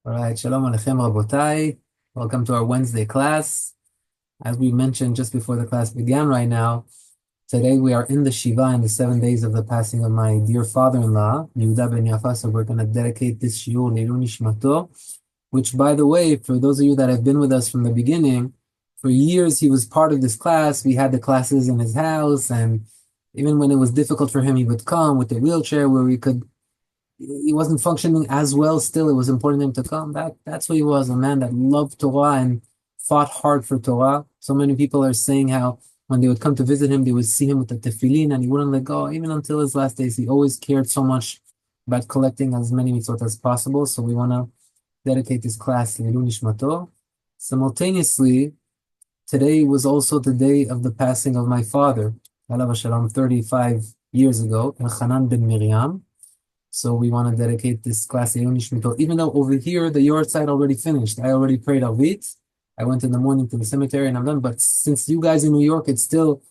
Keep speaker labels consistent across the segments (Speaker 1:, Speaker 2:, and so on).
Speaker 1: All right, Shalom Aleichem Rabotai. Welcome to our Wednesday class. As we mentioned just before the class began right now, today we are in the Shiva in the 7 days of the passing of my dear father-in-law, Yehuda ben Yafa. So we're going to dedicate this shiur Leilui Nishmato, which, by the way, for those of you that have been with us from the beginning, for years he was part of this class. We had the classes in his house, and even when it was difficult for him, he would come with the wheelchair where he wasn't functioning as well still. It was important to him to come. That's what he was, a man that loved Torah and fought hard for Torah. So many people are saying how when they would come to visit him, they would see him with the tefillin and he wouldn't let go. Even until his last days, he always cared so much about collecting as many mitzvot as possible. So we want to dedicate this class to Leilui Nishmato. Simultaneously, today was also the day of the passing of my father, Alav Shalom, 35 years ago, Elchanan ben Miriam. So we want to dedicate this class to Leilui Nishmato. Even though over here, the yard side already finished. I already prayed Arvit. I went in the morning to the cemetery and I'm done. But since you guys in New York, it's still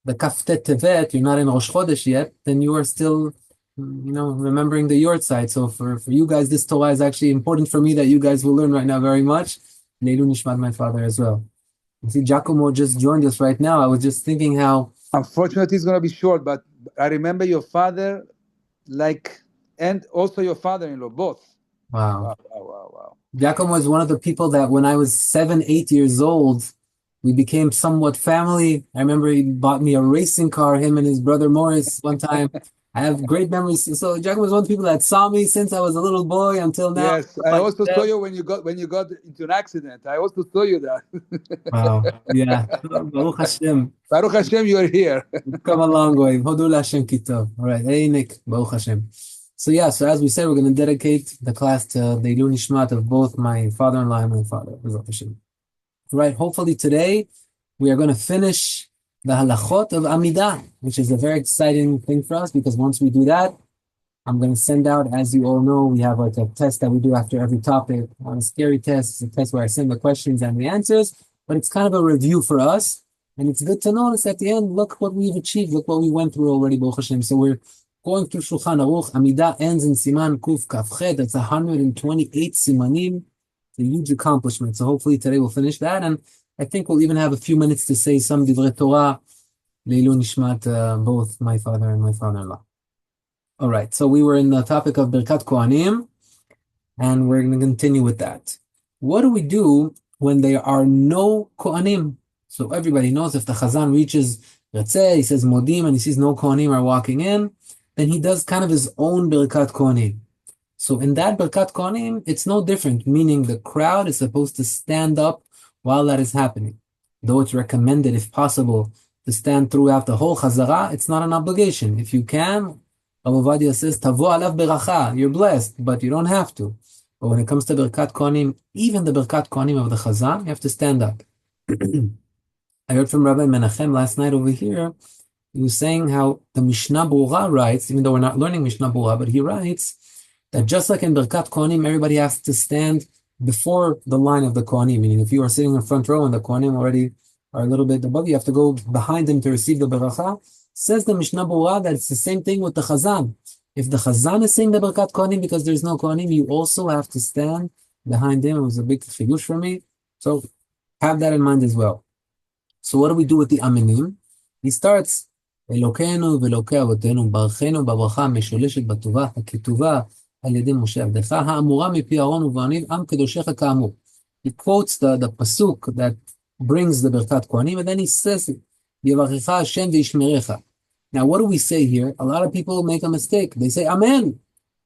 Speaker 1: the Kaftet Tevet, you're not in Rosh Chodesh yet, then you are still, remembering the yard side. So for you guys, this Torah is actually important for me that you guys will learn right now very much. Leilui Nishmat, my father, as well. You see, Giacomo just joined us right now. I was just thinking how...
Speaker 2: Unfortunately, it's going to be short, but I remember your father, and also your father-in-law, both.
Speaker 1: Wow.
Speaker 2: Wow.
Speaker 1: Giacomo was one of the people that when I was 7, 8 years old, we became somewhat family. I remember he bought me a racing car, him and his brother Morris, one time. I have great memories. So Giacomo was one of the people that saw me since I was a little boy until now.
Speaker 2: Yes, I also saw you when you got into an accident. I also saw you that.
Speaker 1: Wow. Yeah. Baruch Hashem.
Speaker 2: Baruch Hashem, you're here.
Speaker 1: We've come a long way. Hodu Hashem Kitov. All right. Hey, Nick. Baruch Hashem. So as we said, we're going to dedicate the class to the Leilui Nishmat of both my father-in-law and my father. Right. Hopefully today we are going to finish the halachot of Amida, which is a very exciting thing for us because once we do that, I'm going to send out, as you all know, we have like a test that we do after every topic, a scary test. It's a test where I send the questions and the answers, but it's kind of a review for us. And it's good to notice at the end, look what we've achieved, look what we went through already, Baruch Hashem. So we're going through Shulchan Aruch. Amida ends in Siman Kuf Kafchet. That's 128 simanim. It's a huge accomplishment. So hopefully today we'll finish that. And I think we'll even have a few minutes to say some Divrei Torah, Leilui Nishmat, both my father and my father-in-law. All right. So we were in the topic of Berkat Cohanim, and we're going to continue with that. What do we do when there are no Kohanim? So everybody knows if the Chazan reaches Ratzeh, he says Modim, and he sees no Kohanim are walking in, then he does kind of his own Berkat Cohanim. So in that Berkat Cohanim, it's no different, meaning the crowd is supposed to stand up while that is happening. Though it's recommended, if possible, to stand throughout the whole Chazara, it's not an obligation. If you can, Rabbi Ovadia says, Tavo alav beracha, you're blessed, but you don't have to. But when it comes to Berkat Cohanim, even the Berkat Cohanim of the Chazan, you have to stand up. I heard from Rabbi Menachem last night over here. He was saying how the Mishnah Berurah writes, even though we're not learning Mishnah Berurah, but he writes that just like in Berkat Cohanim, everybody has to stand before the line of the Kohanim. Meaning, if you are sitting in front row and the Kohanim already are a little bit above, you have to go behind them to receive the Beracha. Says the Mishnah Berurah that it's the same thing with the Chazan. If the Chazan is saying the Berkat Cohanim because there's no Kohanim, you also have to stand behind him. It was a big chidush for me. So have that in mind as well. So what do we do with the Aminim? He starts, Elokeinu ve'elokei avotenu baruchenu b'bracha המשולשת בטובה הכתובה על ידי משה עבדך האמורה מפי אהרון ובניו עם קדושך כאמור. He quotes the pasuk that brings the Berkat Cohanim, and then he says it. Yevarecha Hashem ve'yishmerecha. Now, what do we say here? A lot of people make a mistake. They say Amen,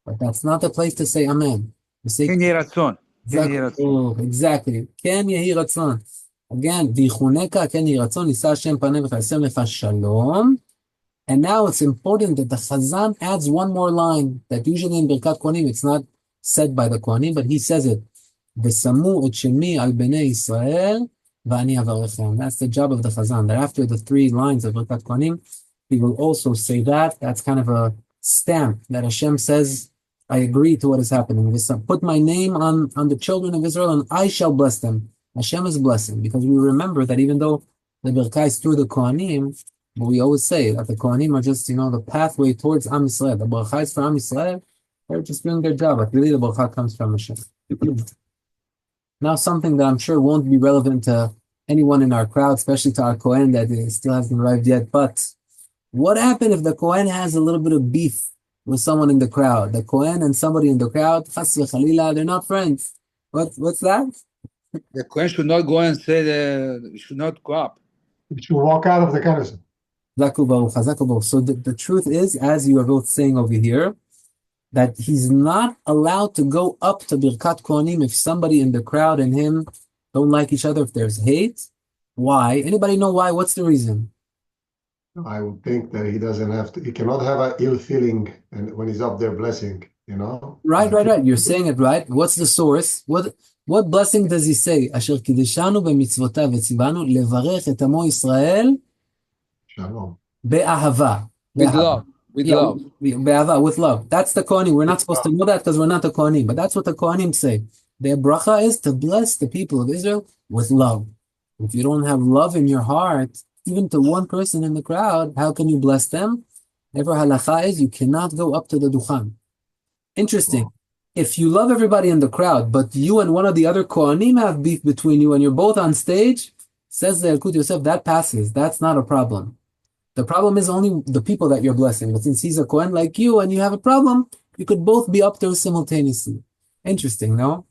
Speaker 1: but that's not the place to say Amen. We say
Speaker 2: Ken yehi ratzon.
Speaker 1: Exactly. Ken yehi ratzon. Again, v'yichuneka ken yehi ratzon yisa Hashem panev v'chasem lecha shalom. And now it's important that the Chazan adds one more line that usually in Berkat Cohanim it's not said by the Kohanim, but he says it. V'samu et shemi al bnei Yisrael v'ani avarechem. That's the job of the Chazan. That after the 3 lines of Berkat Cohanim, he will also say that. That's kind of a stamp that Hashem says, I agree to what is happening. Put my name on the children of Israel and I shall bless them. Hashem is blessing, because we remember that even though the Berkah is through the Kohanim, but we always say that the Kohanim are just, the pathway towards Am Yisrael. The Berkah is for Am Yisrael, They're just doing their job, but really the bracha comes from Hashem. Now, something that I'm sure won't be relevant to anyone in our crowd, especially to our Kohen that still hasn't arrived yet, but what happens if the Kohen has a little bit of beef with someone in the crowd? The Kohen and somebody in the crowd, chas v'chalila, they're not friends. What's that?
Speaker 2: The Kohen should not go and say should not go up.
Speaker 3: He should walk out of the Knesset.
Speaker 1: So the truth is, as you are both saying over here, that he's not allowed to go up to Berkat Cohanim if somebody in the crowd and him don't like each other, if there's hate. Why? Anybody know why? What's the reason?
Speaker 3: I would think that he doesn't have to, he cannot have an ill feeling and when he's up there blessing, you know?
Speaker 1: Right. You're saying it right. What's the source? What blessing does he say? Asher kideshanu b'mitzvotav v'tzivanu levarech et amo Yisrael
Speaker 3: Shalom.
Speaker 1: be'ahava.
Speaker 2: With love. With love.
Speaker 1: Be'ahava, with love. That's the Kohanim. We're not supposed to know that because we're not the Kohanim, but that's what the Kohanim say. Their bracha is to bless the people of Israel with love. If you don't have love in your heart, even to one person in the crowd, how can you bless them? Therefore, halacha is you cannot go up to the duchan. Interesting. If you love everybody in the crowd, but you and one of the other Kohanim have beef between you and you're both on stage, says the Yalkut Yosef, that passes. That's not a problem. The problem is only the people that you're blessing. But since he's a Kohen like you and you have a problem, you could both be up there simultaneously. Interesting, no?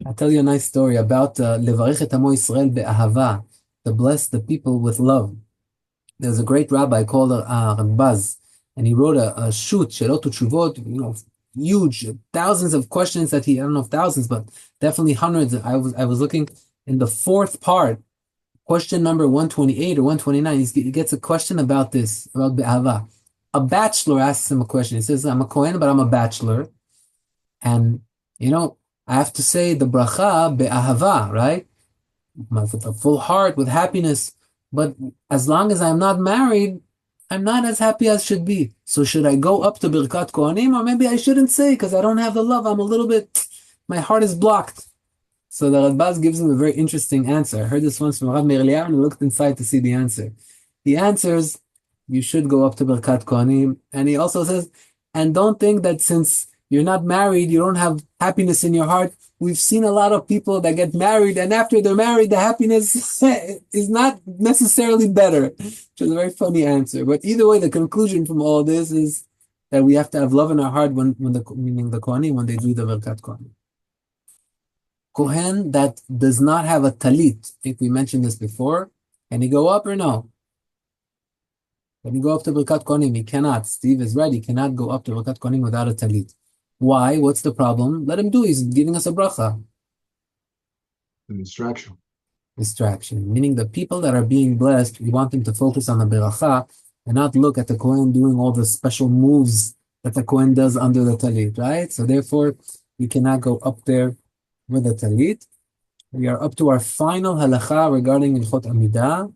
Speaker 1: I'll tell you a nice story about Levarech et Amo Yisrael be'ahava, to bless the people with love. There's a great rabbi called Baz, and he wrote a shoot, Shelot Utshuvot, huge, thousands of questions that I don't know if thousands, but definitely hundreds. I was looking in the fourth part, question number 128 or 129, he gets a question about this, about be'ahava. A bachelor asks him a question. He says, I'm a Kohen, but I'm a bachelor. And, I have to say the bracha be'ahava, right? With a full heart, with happiness. But as long as I'm not married, I'm not as happy as should be. So should I go up to Berkat Cohanim? Or maybe I shouldn't say because I don't have the love. I'm a little bit, my heart is blocked. So the Radbaz gives him a very interesting answer. I heard this once from Rav Meir Eliyahu and I looked inside to see the answer. He answers, you should go up to Berkat Cohanim. And he also says, and don't think that since you're not married, you don't have happiness in your heart. We've seen a lot of people that get married, and after they're married, the happiness is not necessarily better, which is a very funny answer. But either way, the conclusion from all this is that we have to have love in our heart meaning the Kohanim, when they do the Berkat Cohanim. Kohen that does not have a talit, I think we mentioned this before, can he go up or no? Can he go up to Berkat Cohanim? He cannot. Steve is right, he cannot go up to Berkat Cohanim without a talit. Why? What's the problem? Let him do. He's giving us a bracha.
Speaker 3: An distraction.
Speaker 1: Distraction. Meaning the people that are being blessed, we want them to focus on the bracha and not look at the Kohen doing all the special moves that the Kohen does under the talit, right? So therefore, we cannot go up there with the talit. We are up to our final halacha regarding Ilchot Amida.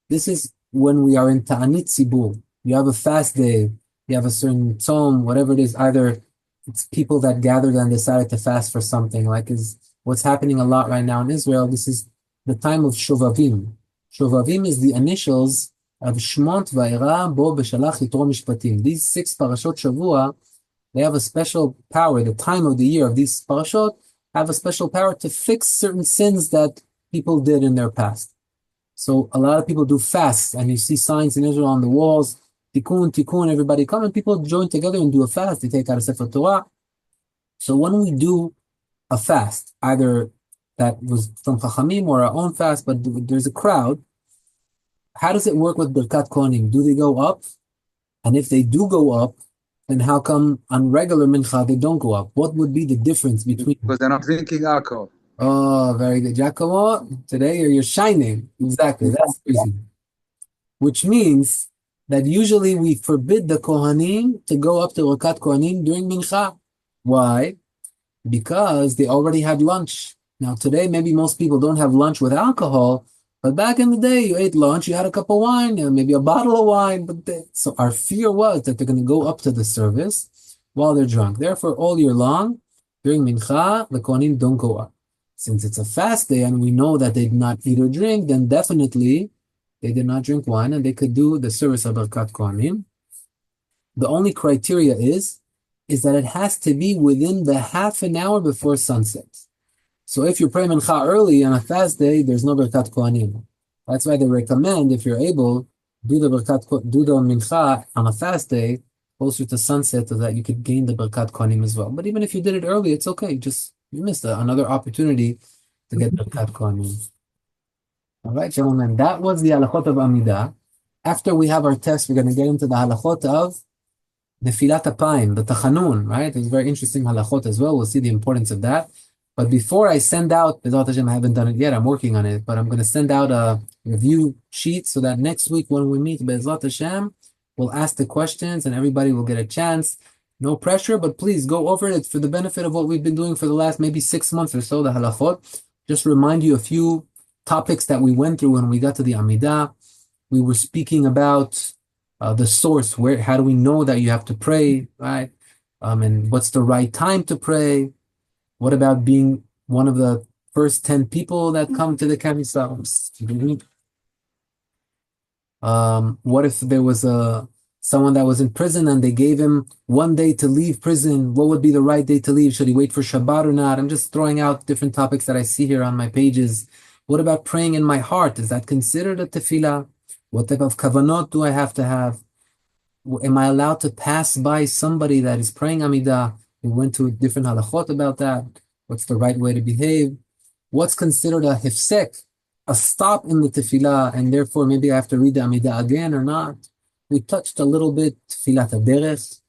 Speaker 1: This is when we are in Ta'anit Tzibur. You have a fast day, you have a certain tzom, whatever it is, either it's people that gathered and decided to fast for something, like is what's happening a lot right now in Israel. This is the time of Shovavim. Shovavim is the initials of Shmont Va'era Bo Beshalach Yitro Mishpatim. These 6 parashot Shavua, they have a special power. The time of the year of these parashot have a special power to fix certain sins that people did in their past. So a lot of people do fasts, and you see signs in Israel on the walls, Tikkun, everybody come, and people join together and do a fast. They take out a Sefer Torah. So when we do a fast, either that was from Chachamim or our own fast, but there's a crowd, how does it work with Berkat Cohanim? Do they go up? And if they do go up, then how come on regular mincha they don't go up? What would be the difference between?
Speaker 2: Because they're not drinking alcohol.
Speaker 1: Oh, very good. Giacomo, today you're shining. Exactly, that's crazy. Which means that usually we forbid the Kohanim to go up to Berkat Cohanim during Mincha. Why? Because they already had lunch. Now today, maybe most people don't have lunch with alcohol, but back in the day, you ate lunch, you had a cup of wine, maybe a bottle of wine. So our fear was that they're going to go up to the service while they're drunk. Therefore, all year long, during Mincha, the Kohanim don't go up. Since it's a fast day and we know that they did not eat or drink, then definitely they did not drink wine, and they could do the service of Berkat Cohanim. The only criteria is is that it has to be within the half an hour before sunset. So if you pray mincha early on a fast day, there's no Berkat Cohanim. That's why they recommend, if you're able, do the mincha on a fast day closer to sunset so that you could gain the Berkat Cohanim as well. But even if you did it early, it's okay. Just you missed another opportunity to get Berkat Cohanim. All right, gentlemen, that was the halachot of Amida. After we have our test, we're going to get into the halachot of Nefilat Apayim, the Tachanun, right? There's very interesting halachot as well. We'll see the importance of that. But before I send out, B'ezrat Hashem, I haven't done it yet, I'm working on it, but I'm going to send out a review sheet so that next week when we meet, B'ezrat Hashem, we'll ask the questions and everybody will get a chance. No pressure, but please go over it. It's for the benefit of what we've been doing for the last maybe 6 months or so, the halachot. Just remind you a few topics that we went through when we got to the Amida. We were speaking about the source, how do we know that you have to pray, right? And what's the right time to pray? What about being one of the first 10 people that come to the Kamisah? What if there was someone that was in prison and they gave him 1 day to leave prison? What would be the right day to leave? Should he wait for Shabbat or not? I'm just throwing out different topics that I see here on my pages. What about praying in my heart? Is that considered a tefillah? What type of kavanot do I have to have? Am I allowed to pass by somebody that is praying Amidah? We went to different halachot about that. What's the right way to behave? What's considered a hefsek, a stop in the tefillah, and therefore maybe I have to read the Amidah again or not? We touched a little bit tefillat haderech.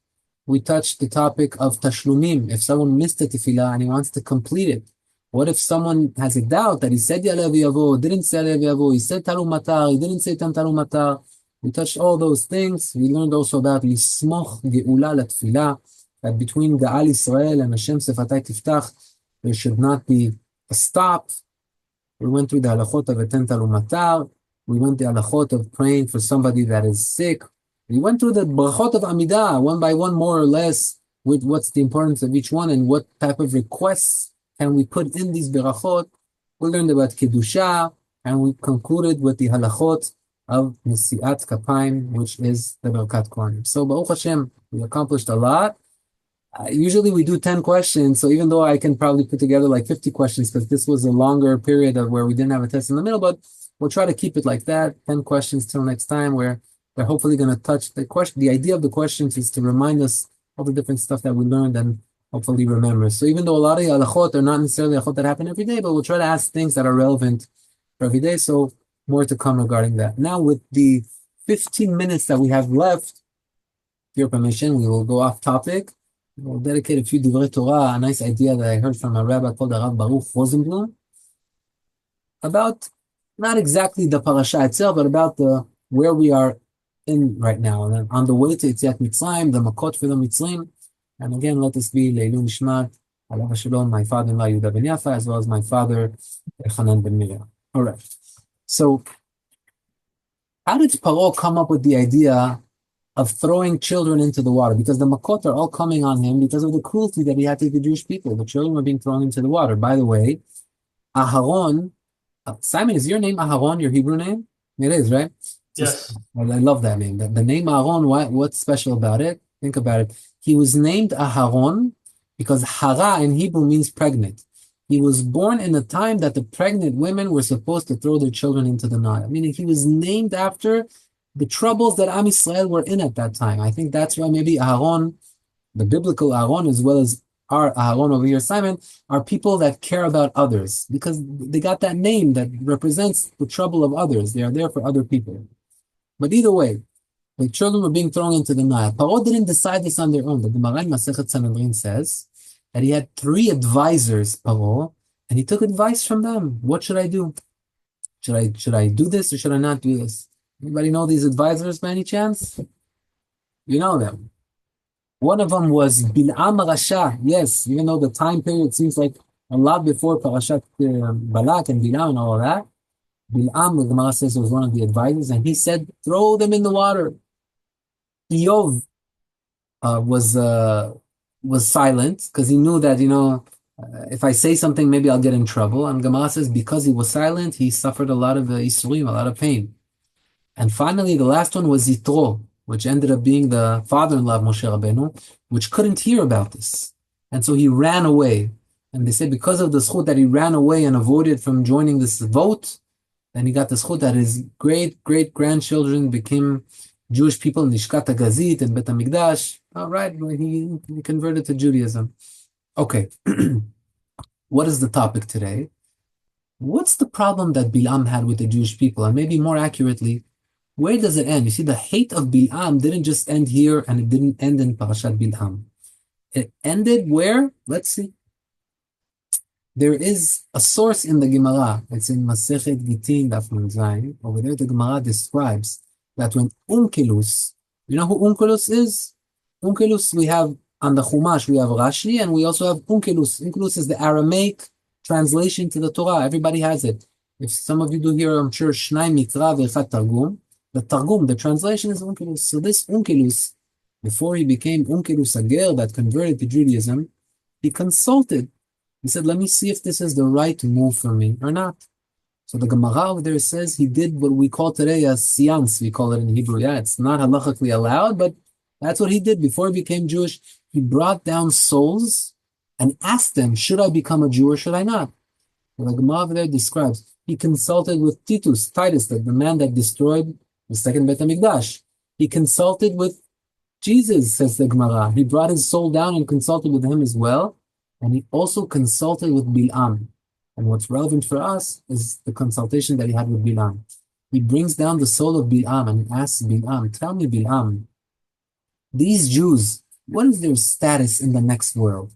Speaker 1: We touched the topic of tashlumim. If someone missed the tefillah and he wants to complete it, what if someone has a doubt that he said Ya'aleh v'yavo, didn't say Ya'aleh v'yavo, he said Talu Matar, he didn't say Tam Talu Matar? We touched all those things. We learned also about Lismoch Ge'ula Latfilah, that between Ga'al Israel and Hashem Sefatay Tiftach, there should not be a stop. We went through the halachot of Eten Talu Matar. We went the halachot of praying for somebody that is sick. We went through the brachot of Amidah, one by one, more or less, with what's the importance of each one and what type of requests can we put in these berachot. We learned about Kedusha, and we concluded with the halachot of Nesiat Kapayim, which is the Berkat Cohanim. So, Baruch Hashem, we accomplished a lot. Usually we do 10 questions, so even though I can probably put together like 50 questions, because this was a longer period of where we didn't have a test in the middle, but we'll try to keep it like that, 10 questions till next time, where we're hopefully going to touch the question. The idea of the questions is to remind us all the different stuff that we learned and hopefully remember. So even though a lot of halachot are not necessarily halachot that happen every day, but we'll try to ask things that are relevant for every day. So more to come regarding that. Now with the 15 minutes that we have left, with your permission, we will go off topic. We'll dedicate a few divrei Torah, a nice idea that I heard from a rabbi called Rav Baruch Rosenblum, about not exactly the parasha itself, but about where we are in right now, and on the way to Yetziat Mitzrayim, the makot for the Mitzrayim. And again, let us be Leilun Nishmat, Alav Shalom, my father-in-law Yehuda ben Yafa, as well as my father Hanan ben Miriam. All right. So, how did Paro come up with the idea of throwing children into the water? Because the makot are all coming on him because of the cruelty that he had to the Jewish people. The children were being thrown into the water. By the way, Aharon, Simon, is your name Aharon your Hebrew name? It is, right?
Speaker 4: Yes.
Speaker 1: Well, I love that name. The name Aharon, what's special about it? Think about it. He was named Aharon because Hara in Hebrew means pregnant. He was born in a time that the pregnant women were supposed to throw their children into the Nile. Meaning he was named after the troubles that Am Yisrael were in at that time. I think that's why maybe Aharon, the biblical Aharon, as well as our Aharon over here, Simon, are people that care about others because they got that name that represents the trouble of others. They are there for other people. But either way, the children were being thrown into the Nile. Paro didn't decide this on their own. The Gemara in Masechet Sanhedrin says that he had 3 advisors, Paro, and he took advice from them. What should I do? Should I do this or should I not do this? Anybody know these advisors by any chance? You know them. One of them was Bil'am Rasha. Yes, even though the time period seems like a lot before Parashat Balak and Bil'am and all of that, Bil'am, the Gemara says, was one of the advisors, and he said, throw them in the water. Iyov was silent because he knew that, if I say something, maybe I'll get in trouble. And Gemara says, because he was silent, he suffered a lot of isurim, a lot of pain. And finally, the last one was Yitro. which ended up being the father-in-law of Moshe Rabbeinu, which couldn't hear about this. And so he ran away. And they say because of the zchut that he ran away and avoided from joining this vote, then he got the zchut that his great-great-grandchildren became Jewish people in Lishkat HaGazit and Bet HaMikdash. All right, he converted to Judaism. Okay, what is the topic today? What's the problem that Bilam had with the Jewish people? And maybe more accurately, where does it end? You see, the hate of Bilam didn't just end here and it didn't end in Parashat Bilam. It ended where? Let's see. There is a source in the Gemara. It's in Masechet Gitin, Daf Nun Zayin. Over there, the Gemara describes that when Onkelos, you know who Onkelos is? Onkelos, we have on the Chumash, we have Rashi, and we also have Onkelos. Onkelos is the Aramaic translation to the Torah. Everybody has it. If some of you do hear, I'm sure, Shnai Mikra Ve'echad Targum, the Targum, the translation is Onkelos. So this Onkelos, before he became Onkelos Ager that converted to Judaism, he consulted. He said, let me see if this is the right move for me or not. So the Gemara over there says he did what we call today a seance. We call it in Hebrew. Yeah, it's not halachically allowed, but that's what he did before he became Jewish. He brought down souls and asked them, should I become a Jew or should I not? So the Gemara over there describes, he consulted with Titus, the man that destroyed the second Bet HaMikdash. He consulted with Jesus, says the Gemara. He brought his soul down and consulted with him as well. And he also consulted with Bilam. And what's relevant for us is the consultation that he had with Bilam. He brings down the soul of Bilam and asks Bilam, tell me, Bilam, these Jews, what is their status in the next world?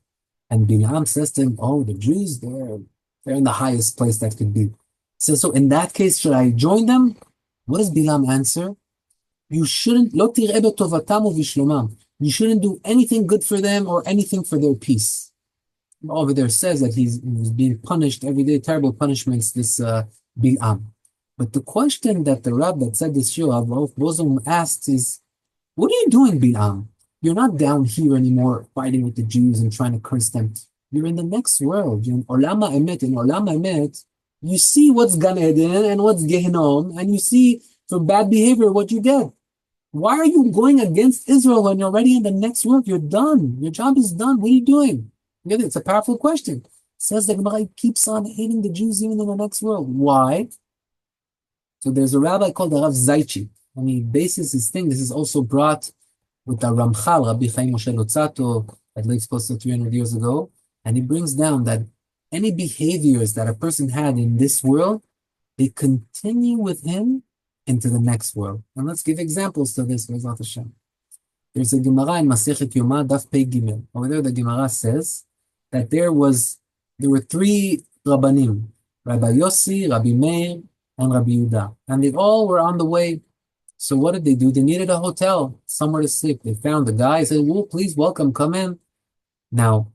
Speaker 1: And Bilam says to him, oh, the Jews, they're in the highest place that could be. He says, so in that case, should I join them? What does Bilam answer? You shouldn't, lo tir'eh betovatam u'vishlomam. You shouldn't do anything good for them or anything for their peace. Over there says that he's being punished every day, terrible punishments, this Bilam. But the question that the Rab that said this Shir, Rav Bozum, asked is, what are you doing, Bilam? You're not down here anymore fighting with the Jews and trying to curse them. You're in the next world. You're in Olam HaEmet. In Olam HaEmet, you see what's Gan Eden and what's Gehinom, and you see for bad behavior what you get. Why are you going against Israel when you're already in the next world? You're done. Your job is done. What are you doing? It's a powerful question. Says the Gemara keeps on hating the Jews even in the next world. Why? So there's a rabbi called the Rav Zaychi, and he bases his thing. This is also brought with the Ramchal, Rabbi Chaim Moshe Lotzato, that lives close to 300 years ago, and he brings down that any behaviors that a person had in this world, they continue with him into the next world. And let's give examples to this. There's a Gemara in Masechet Yoma, Daf Pei Gimel. Over there, the Gemara says that there were three Rabbanim, Rabbi Yossi, Rabbi Meir, and Rabbi Yehuda. And they all were on the way. So what did they do? They needed a hotel, somewhere to sleep. They found the guy, said, well, please, welcome, come in. Now,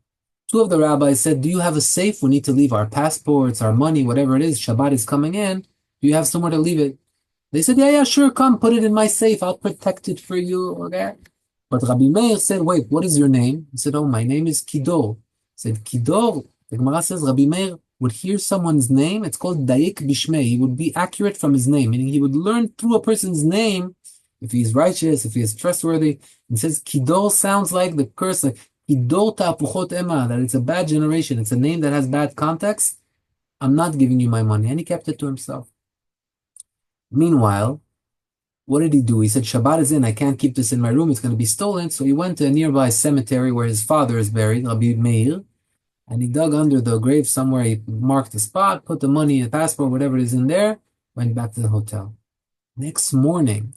Speaker 1: two of the rabbis said, do you have a safe? We need to leave our passports, our money, whatever it is. Shabbat is coming in. Do you have somewhere to leave it? They said, yeah, sure, come, put it in my safe. I'll protect it for you, okay? But Rabbi Meir said, wait, what is your name? He said, oh, my name is Kidor. He said, Kidor, the Gemara says, Rabbi Meir would hear someone's name, it's called Dayik Bishmei. He would be accurate from his name, meaning he would learn through a person's name if he's righteous, if he is trustworthy. He says, Kidor sounds like the curse, like Kidor ta'apuchot ema, that it's a bad generation, it's a name that has bad context. I'm not giving you my money. And he kept it to himself. Meanwhile, what did he do? He said, Shabbat is in, I can't keep this in my room, it's going to be stolen. So he went to a nearby cemetery where his father is buried, Rabbi Meir, and he dug under the grave somewhere. He marked the spot, put the money, the passport, whatever it is in there, went back to the hotel. Next morning,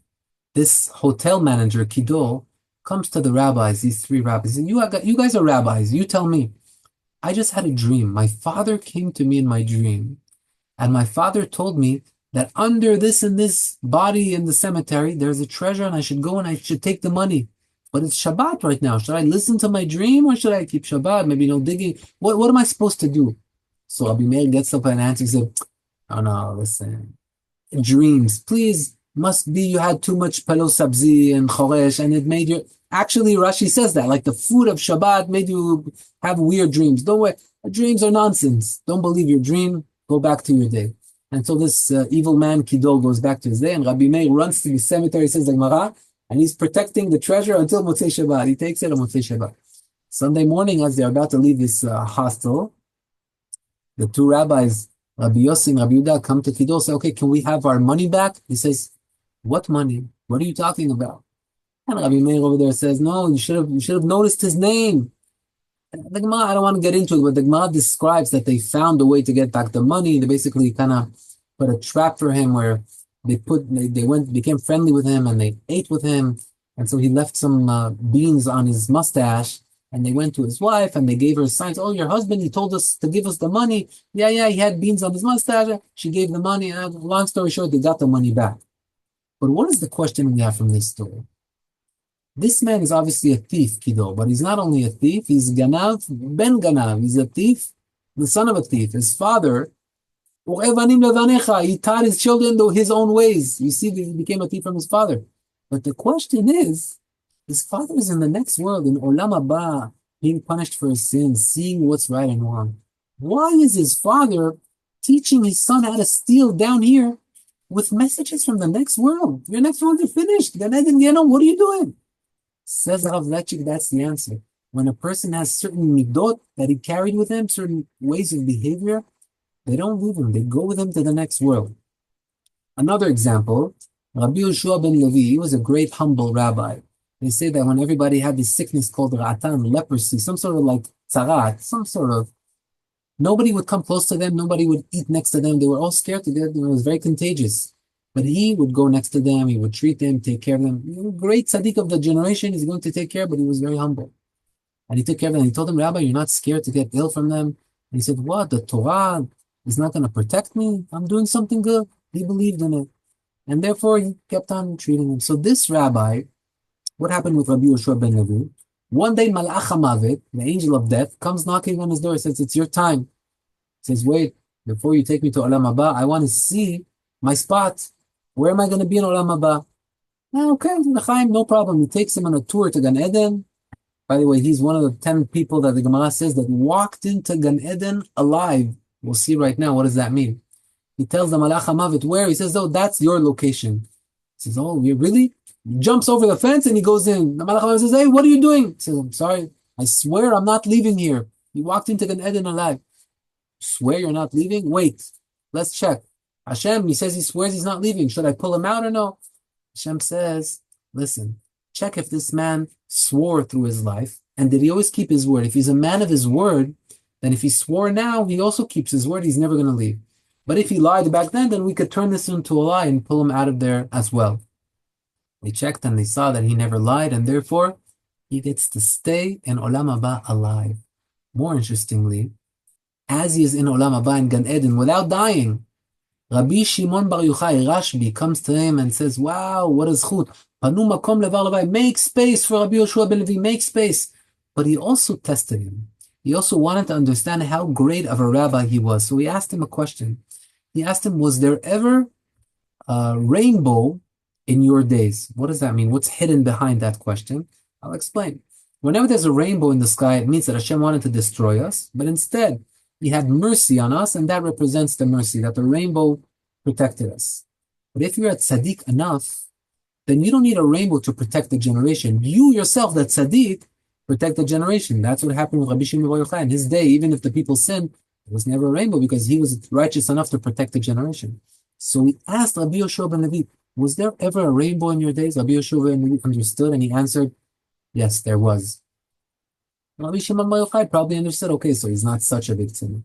Speaker 1: this hotel manager, Kidol, comes to the rabbis, these three rabbis, and you guys are rabbis, you tell me. I just had a dream. My father came to me in my dream, and my father told me that under this and this body in the cemetery, there's a treasure, and I should go and I should take the money. But it's Shabbat right now. Should I listen to my dream or should I keep Shabbat? Maybe no digging. What am I supposed to do? So Rabbi Meir gets up and answers, he said, oh no, listen. Dreams, please, must be you had too much palo sabzi and choresh and it made you... Actually, Rashi says that, like the food of Shabbat made you have weird dreams. Don't worry, dreams are nonsense. Don't believe your dream. Go back to your day. And so this evil man, Kidol, goes back to his day, and Rabbi Meir runs to the cemetery, says the Gemara, And he's protecting the treasure until Motzei Shabbat. He takes it on Motzei Shabbat. Sunday morning, as they're about to leave this hostel, the two rabbis, Rabbi Yossi and Rabbi Yehuda, come to Kiddo, say, okay, can we have our money back? He says, what money? What are you talking about? And Rabbi Meir over there says, no, you should have noticed his name. The Gemara, I don't want to get into it, but the Gemara describes that they found a way to get back the money. They basically kind of put a trap for him where they became friendly with him and they ate with him. And so he left some beans on his mustache, and they went to his wife and they gave her signs. Oh, your husband, he told us to give us the money. Yeah, he had beans on his mustache. She gave the money. Long story short, they got the money back. But what is the question we have from this story? This man is obviously a thief, Kiddo, but he's not only a thief, he's Ganav, Ben Ganav. He's a thief, the son of a thief. His father, he taught his children his own ways. You see, he became a thief from his father. But the question is, his father is in the next world, in Olam Haba, being punished for his sins, seeing what's right and wrong. Why is his father teaching his son how to steal down here with messages from the next world? Your next world is finished. Gan Eden, what are you doing? Says Rav Lechik, that's the answer. When a person has certain midot that he carried with him, certain ways of behavior, they don't leave him. They go with him to the next world. Another example, Rabbi Yehoshua ben Levi, he was a great humble rabbi. They say that when everybody had this sickness called ra'atan, leprosy, some sort of like tzarat, nobody would come close to them, nobody would eat next to them. They were all scared to death. It was very contagious. But he would go next to them, he would treat them, take care of them. Great tzaddik of the generation, he's going to take care, but he was very humble. And he took care of them. He told them, Rabbi, you're not scared to get ill from them? And he said, what? The Torah is not going to protect me? I'm doing something good. He believed in it. And therefore, he kept on treating them. So this rabbi, what happened with Rabbi Yehoshua ben Levi? One day, Malach HaMavet, the angel of death, comes knocking on his door. He says, it's your time. He says, wait, before you take me to Olam Haba, I want to see my spot. Where am I going to be in Olam Haba? Okay, L'chaim, no problem. He takes him on a tour to Gan Eden. By the way, he's one of the 10 people that the Gemara says that walked into Gan Eden alive. We'll see right now, what does that mean? He tells the Malach HaMavet where. He says, oh, that's your location. He says, oh, really? He jumps over the fence and he goes in. The Malach HaMavet says, hey, what are you doing? He says, I'm sorry. I swear I'm not leaving here. He walked into Gan Eden alive. Swear you're not leaving? Wait, let's check. Hashem, he says he swears he's not leaving. Should I pull him out or no? Hashem says, listen, check if this man swore through his life, and did he always keep his word? If he's a man of his word, then if he swore now, he also keeps his word, he's never going to leave. But if he lied back then we could turn this into a lie and pull him out of there as well. They checked and they saw that he never lied, and therefore, he gets to stay in Olam Haba alive. More interestingly, as he is in Olam Haba in Gan Eden without dying, Rabbi Shimon Bar Yochai, Rashbi, comes to him and says, wow, what a zchut. Panu makom levar levai. Make space for Rabbi Yehoshua ben Levi, make space. But he also tested him. He also wanted to understand how great of a rabbi he was. So he asked him a question. He asked him, was there ever a rainbow in your days? What does that mean? What's hidden behind that question? I'll explain. Whenever there's a rainbow in the sky, it means that Hashem wanted to destroy us, but instead, he had mercy on us, and that represents the mercy, that the rainbow protected us. But if you're a tzaddik enough, then you don't need a rainbow to protect the generation. You yourself, that tzaddik, protect the generation. That's what happened with Rabbi Shimon Bar Yochai. In his day, even if the people sinned, there was never a rainbow because he was righteous enough to protect the generation. So he asked Rabbi Yehoshua ben Levi, was there ever a rainbow in your days? Rabbi Yehoshua ben Levi understood, and he answered, yes, there was. Rabbi Shimon Bar Yochai probably understood, okay, so he's not such a big sinner.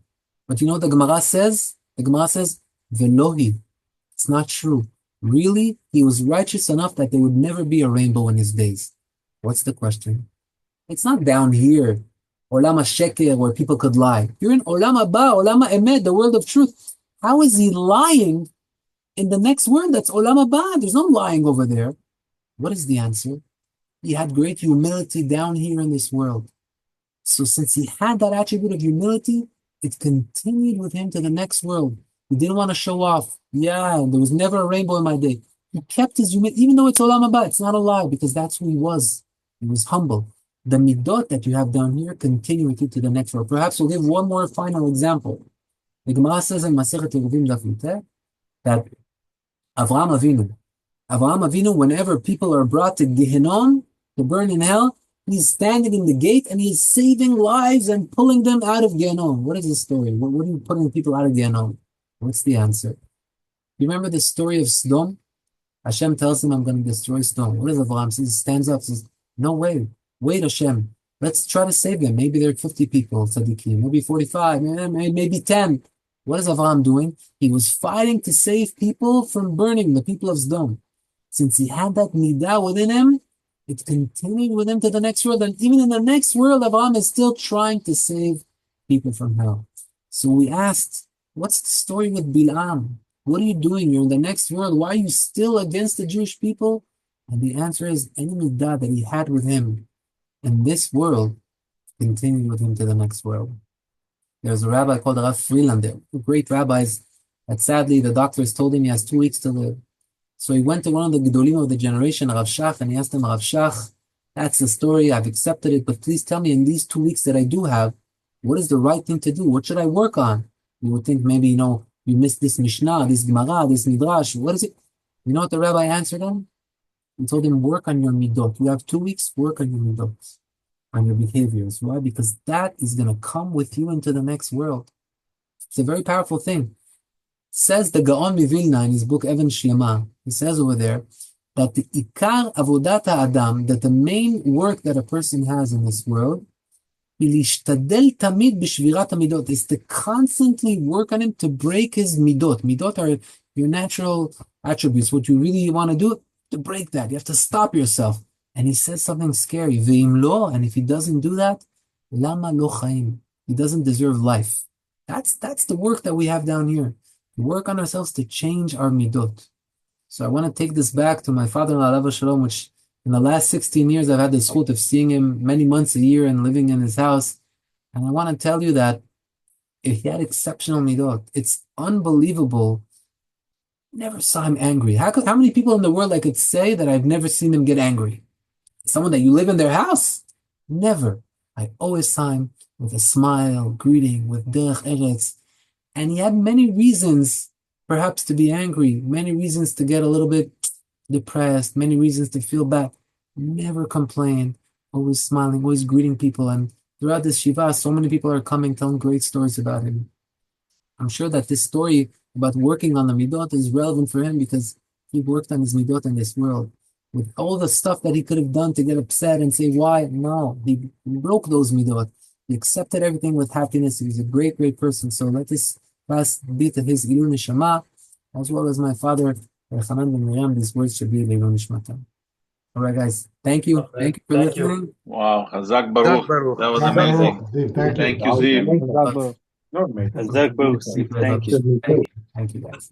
Speaker 1: But you know what the Gemara says? The Gemara says, Velohi. It's not true. Really, he was righteous enough that there would never be a rainbow in his days. What's the question? It's not down here, Olam HaSheker, where people could lie. You're in Olam Haba, Olam HaEmet, the world of truth. How is he lying in the next world? That's Olam Haba. There's no lying over there. What is the answer? He had great humility down here in this world. So since he had that attribute of humility, it continued with him to the next world. He didn't want to show off. Yeah, there was never a rainbow in my day. He kept his humility, even though it's Olam Haba, it's not a lie, because that's who he was. He was humble. The midot that you have down here continue with you to the next world. Perhaps we'll give one more final example. The Gemara says in Masechet Eruvin Daf Yuteh that Avraham Avinu, Avraham Avinu, whenever people are brought to Gehinnom, to burn in hell, he's standing in the gate and he's saving lives and pulling them out of Gehinnom. What is the story? What are you pulling people out of Gehinnom? What's the answer? You remember the story of Sodom? Hashem tells him, I'm going to destroy Sodom. What does Avraham say? He stands up and says, no way. Wait, Hashem. Let's try to save them. Maybe there are 50 people, tzaddikim, maybe 45, maybe 10. What is Avraham doing? He was fighting to save people from burning, the people of Sodom. Since he had that midah within him, it continued with him to the next world. And even in the next world, Avraham is still trying to save people from hell. So we asked, what's the story with Bilam? What are you doing? You're in the next world. Why are you still against the Jewish people? And the answer is, any midah that he had with him in this world continued with him to the next world. There's a rabbi called Rav Freelander, a great rabbi that sadly the doctors told him he has 2 weeks to live. So he went to one of the Gedolim of the generation, Rav Shach, and he asked him, Rav Shach, that's the story, I've accepted it, but please tell me in these 2 weeks that I do have, what is the right thing to do? What should I work on? You would think maybe, you missed this Mishnah, this Gemara, this Midrash. What is it? You know what the rabbi answered him? He told him, work on your midot. You have 2 weeks, work on your midot, on your behaviors. Why? Because that is going to come with you into the next world. It's a very powerful thing. Says the Gaon Mivilna in his book Even Shlema, he says over there that the Ikar Avodat Adam, that the main work that a person has in this world, is to constantly work on him to break his midot. Midot are your natural attributes. What you really want to do, to break that. You have to stop yourself. And he says something scary. Ve'im lo, and if he doesn't do that, lama lo chaim. He doesn't deserve life. That's the work that we have down here. We work on ourselves to change our midot. So I want to take this back to my father-in-law, Alav Shalom, which in the last 16 years, I've had the schut of seeing him many months a year and living in his house. And I want to tell you that if he had exceptional midot, it's unbelievable. Never saw him angry. How many people in the world I could say that I've never seen them get angry? Someone that you live in their house? Never. I always saw him with a smile, greeting, with derech eretz. And he had many reasons, perhaps, to be angry, many reasons to get a little bit depressed, many reasons to feel bad. Never complain, always smiling, always greeting people. And throughout this Shiva, so many people are coming, telling great stories about him. I'm sure that this story about working on the midot is relevant for him because he worked on his midot in this world. With all the stuff that he could have done to get upset and say, why? No, he broke those midot. He accepted everything with happiness. He was a great, great person. So let this class be to his Ilun Neshama, as well as my father, Hanan ben Miriam. These words should be Ilun Nishmata. All right, guys. Thank you. Thank you for listening.
Speaker 4: Wow, Chazak Baruch. That was amazing. Thank you, Ziv.
Speaker 5: Chazak Baruch. Thank you.
Speaker 1: Thank you, guys.